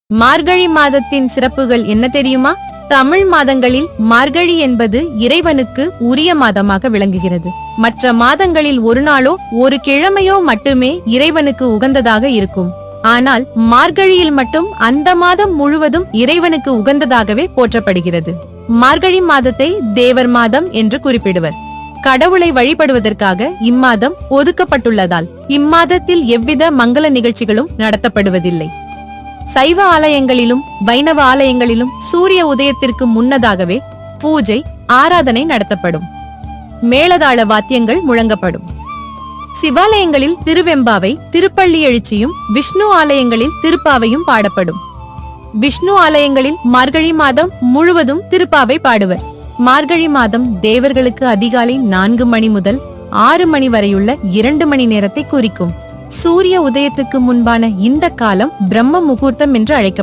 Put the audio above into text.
மார்கழி மாதத்தின் சிறப்புகள் என்ன தெரியுமா? தமிழ் மாதங்களில் மார்கழி என்பது இறைவனுக்கு உரிய மாதமாக விளங்குகிறது. மற்ற மாதங்களில் ஒரு நாளோ ஒரு கிழமையோ மட்டுமே இறைவனுக்கு உகந்ததாக இருக்கும். ஆனால் மார்கழியில் மட்டும் அந்த மாதம் முழுவதும் இறைவனுக்கு உகந்ததாகவே போற்றப்படுகிறது. மார்கழி மாதத்தை தேவர் மாதம் என்று குறிப்பிடுவர். கடவுளை வழிபடுவதற்காக இம்மாதம் ஒதுக்கப்பட்டுள்ளதால் இம்மாதத்தில் எவ்வித மங்கள நிகழ்ச்சிகளும் நடத்தப்படுவதில்லை. சைவ ஆலயங்களிலும் வைணவ ஆலயங்களிலும் சூரிய உதயத்திற்கு முன்னதாகவே பூஜை ஆராதனை நடத்தப்படும். மேளதாள வாத்தியங்கள் முழங்கப்படும். சிவாலயங்களில் திருவெம்பாவை திருப்பள்ளி எழுச்சியும், விஷ்ணு ஆலயங்களில் திருப்பாவையும் பாடப்படும். விஷ்ணு ஆலயங்களில் மார்கழி மாதம் முழுவதும் திருப்பாவை பாடுவர். மார்கழி மாதம் தேவர்களுக்கு அதிகாலை 4 மணி முதல் 6 மணி வரையுள்ள 2 மணி நேரத்தை குறிக்கும். சூரிய உதயத்துக்கு முன்பான இந்த காலம் பிரம்ம முகூர்த்தம் என்று அழைக்கப்படும்.